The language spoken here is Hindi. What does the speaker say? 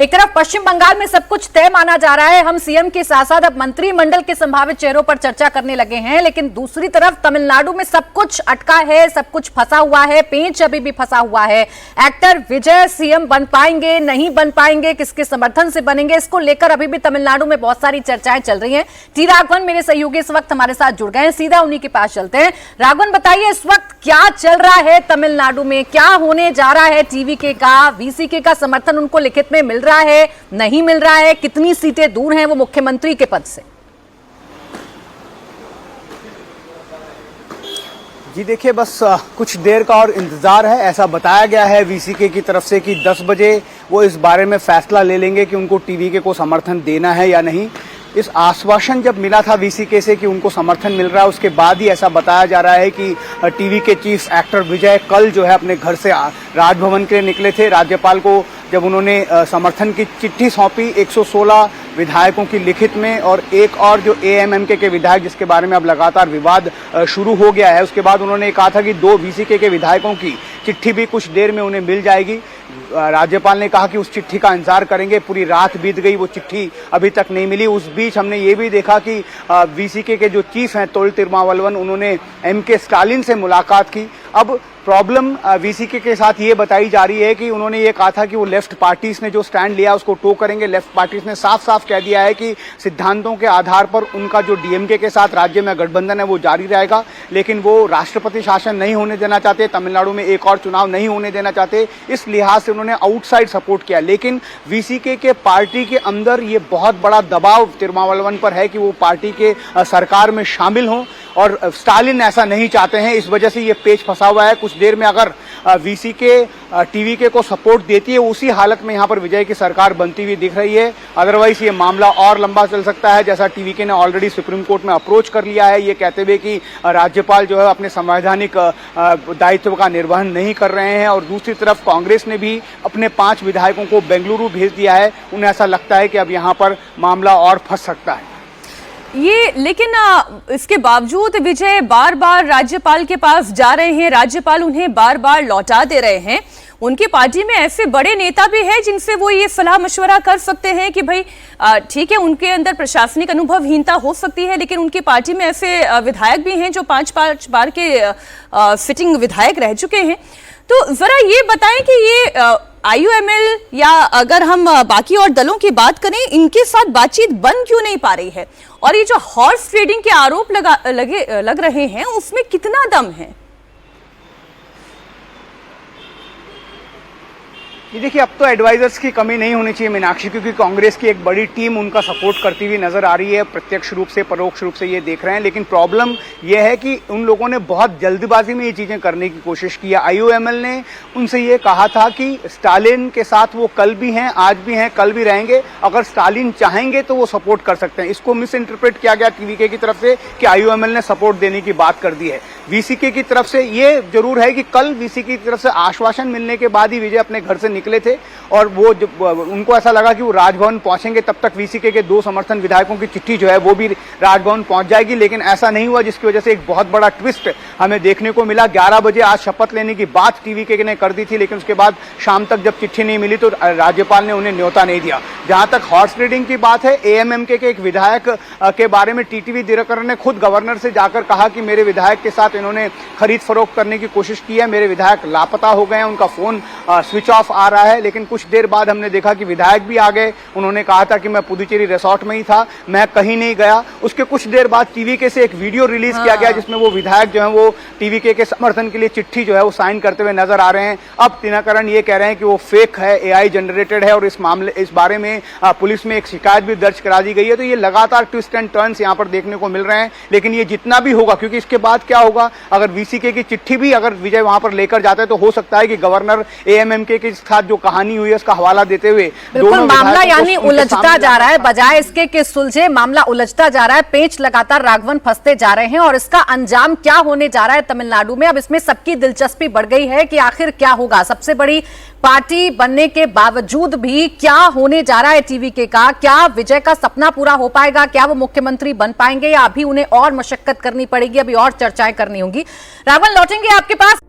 एक तरफ पश्चिम बंगाल में सब कुछ तय माना जा रहा है, हम सीएम के साथ साथ अब मंत्रिमंडल के संभावित चेहरों पर चर्चा करने लगे हैं, लेकिन दूसरी तरफ तमिलनाडु में सब कुछ अटका है, सब कुछ फंसा हुआ है, पेंच अभी भी फंसा हुआ है। एक्टर विजय सीएम बन पाएंगे, नहीं बन पाएंगे, किसके समर्थन से बनेंगे, इसको लेकर अभी भी तमिलनाडु में बहुत सारी चर्चाएं चल रही हैं। टी राघवन मेरे सहयोगी इस वक्त हमारे साथ जुड़ गए हैं, सीधा उन्हीं के पास चलते हैं। राघवन बताइए, इस वक्त क्या चल रहा है तमिलनाडु में, क्या होने जा रहा है? टीवीके का, वीसीके का समर्थन उनको लिखित में मिल रहा है, नहीं मिल रहा है? कितनी सीटें दूर हैं वो मुख्यमंत्री के पद से? जी देखिए, बस कुछ देर का और इंतजार है। ऐसा बताया गया है वीसीके की तरफ से कि 10 बजे वो इस बारे में फैसला ले लेंगे कि उनको टीवीके को समर्थन देना है या नहीं। इस आश्वासन जब मिला था वीसीके से कि उनको समर्थन मिल रहा है, उसके बाद ही ऐसा बताया जा रहा है कि टीवी के चीफ एक्टर विजय कल जो है अपने घर से राजभवन के लिए निकले थे। राज्यपाल को जब उन्होंने समर्थन की चिट्ठी सौंपी 116 विधायकों की लिखित में, और एक और जो एएमएमके के विधायक जिसके बारे में अब लगातार विवाद शुरू हो गया है, उसके बाद उन्होंने कहा था कि 2 वीसीके के विधायकों की चिट्ठी भी कुछ देर में उन्हें मिल जाएगी। राज्यपाल ने कहा कि उस चिट्ठी का इंतजार करेंगे। पूरी रात बीत गई, वो चिट्ठी अभी तक नहीं मिली। उस बीच हमने ये भी देखा कि वीसीके के जो चीफ हैं तोल तिरुमावलवन, उन्होंने एमके स्टालिन से मुलाकात की। अब प्रॉब्लम वीसीके के साथ ये बताई जा रही है कि उन्होंने ये कहा था कि वो लेफ्ट पार्टीज ने जो स्टैंड लिया उसको टो करेंगे। लेफ्ट पार्टीज ने साफ साफ कह दिया है कि सिद्धांतों के आधार पर उनका जो डीएमके के साथ राज्य में गठबंधन है वो जारी रहेगा, लेकिन वो राष्ट्रपति शासन नहीं होने देना चाहते, तमिलनाडु में एक और चुनाव नहीं होने देना चाहते। इस लिहाज से उन्होंने आउटसाइड सपोर्ट किया। लेकिन वीसीके के पार्टी के अंदर ये बहुत बड़ा दबाव तिरुमावलवन पर है कि वो पार्टी के सरकार में शामिल हों, और स्टालिन ऐसा नहीं चाहते हैं। इस वजह से ये पेच फंसा हुआ है। कुछ देर में अगर वीसीके टीवीके को सपोर्ट देती है, उसी हालत में यहाँ पर विजय की सरकार बनती हुई दिख रही है। अदरवाइज ये मामला और लंबा चल सकता है, जैसा टीवीके ने ऑलरेडी सुप्रीम कोर्ट में अप्रोच कर लिया है, ये कहते हुए कि राज्यपाल जो है अपने संवैधानिक दायित्व का निर्वहन नहीं कर रहे हैं। और दूसरी तरफ कांग्रेस ने भी अपने 5 विधायकों को बेंगलुरु भेज दिया है। उन्हें ऐसा लगता है कि अब यहाँ पर मामला और फंस सकता है। लेकिन इसके बावजूद विजय बार बार राज्यपाल के पास जा रहे हैं, राज्यपाल उन्हें बार बार लौटा दे रहे हैं। उनकी पार्टी में ऐसे बड़े नेता भी हैं जिनसे वो ये सलाह मशवरा कर सकते हैं कि भाई ठीक है, उनके अंदर प्रशासनिक अनुभवहीनता हो सकती है, लेकिन उनकी पार्टी में ऐसे विधायक भी हैं जो 5 बार के सिटिंग विधायक रह चुके हैं। तो जरा ये बताएं कि ये आईयूएमएल या अगर हम बाकी और दलों की बात करें, इनके साथ बातचीत बन क्यों नहीं पा रही है? और ये जो हॉर्स ट्रेडिंग के आरोप लग रहे हैं, उसमें कितना दम है? ये देखिए, अब तो एडवाइजर्स की कमी नहीं होनी चाहिए मीनाक्षी, क्योंकि कांग्रेस की एक बड़ी टीम उनका सपोर्ट करती हुई नजर आ रही है। प्रत्यक्ष रूप से परोक्ष रूप से ये देख रहे हैं। लेकिन प्रॉब्लम ये है कि उन लोगों ने बहुत जल्दबाजी में ये चीजें करने की कोशिश की है। आईयूएमएल ने उनसे ये कहा था कि स्टालिन के साथ वो कल भी हैं, आज भी हैं, कल भी रहेंगे। अगर स्टालिन चाहेंगे तो वो सपोर्ट कर सकते हैं। इसको मिस इंटरप्रेट किया गया टीवीके की तरफ से कि आईयूएमएल ने सपोर्ट देने की बात कर दी है। वीसीके की तरफ से ये जरूर है कि कल वीसीके की तरफ से आश्वासन मिलने के बाद ही विजय अपने घर से निकले थे, और वो जब उनको ऐसा लगा कि वो राजभवन पहुंचेंगे तब तक वीसीके के 2 समर्थन विधायकों की चिट्ठी जो है वो भी राजभवन पहुंच जाएगी। लेकिन ऐसा नहीं हुआ, जिसकी वजह से एक बहुत बड़ा ट्विस्ट हमें देखने को मिला। 11 बजे आज शपथ लेने की बात टीवीके ने कर दी थी, लेकिन उसके बाद शाम तक जब चिट्ठी नहीं मिली तो राज्यपाल ने उन्हें न्योता नहीं दिया। जहां तक हॉर्स ट्रेडिंग की बात है, एएमएमके के एक विधायक के बारे में टीटीवी दिनकरन ने खुद गवर्नर से जाकर कहा कि मेरे विधायक के साथ इन्होंने खरीद फरोख्त करने की कोशिश की है, मेरे विधायक लापता हो गए हैं, उनका फोन स्विच ऑफ आ रहा है। लेकिन कुछ देर बाद हमने देखा कि विधायक भी आ गए। उन्होंने कहा था कि मैं पुदुचेरी रिसोर्ट में ही था, मैं कहीं नहीं गया। उसके कुछ देर बाद टीवीके से एक वीडियो रिलीज किया गया जिसमें वो विधायक जो है वो टीवीके के समर्थन के लिए चिट्ठी जो है वो साइन करते हुए नजर आ रहे हैं। अब दिनकरन ये कह रहे हैं कि वो फेक है, एआई जनरेटेड है, और इस बारे में पुलिस में एक शिकायत भी दर्ज करा दी गई है। तो ये लगातार ट्विस्ट एंड टर्न्स यहाँ पर देखने को मिल रहे हैं। लेकिन ये जितना भी होगा, क्योंकि इसके बाद क्या होगा, अगर वीसीके की चिट्ठी भी अगर विजय वहां पर लेकर जाते हैं तो हो सकता है कि गवर्नर एएमएमके के साथ जो कहानी हुई है उसका हवाला देते हुए बिल्कुल मामला यानी उलझता जा रहा है, बजाय इसके कि सुलझे मामला उलझता जा रहा है। पेंच लगातार राघवन फंसते जा रहे हैं, और इसका अंजाम क्या होने जा रहा है तमिलनाडु में, अब इसमें सबकी दिलचस्पी बढ़ गई है कि आखिर क्या होगा। सबसे बड़ी पार्टी बनने के बावजूद भी क्या होने जा रहा है टीवीके का? क्या विजय का सपना पूरा हो पाएगा? क्या वो मुख्यमंत्री बन पाएंगे, या अभी उन्हें और मशक्कत करनी पड़ेगी, अभी और चर्चाएं करनी होंगी? राघवन, लौटेंगे आपके पास।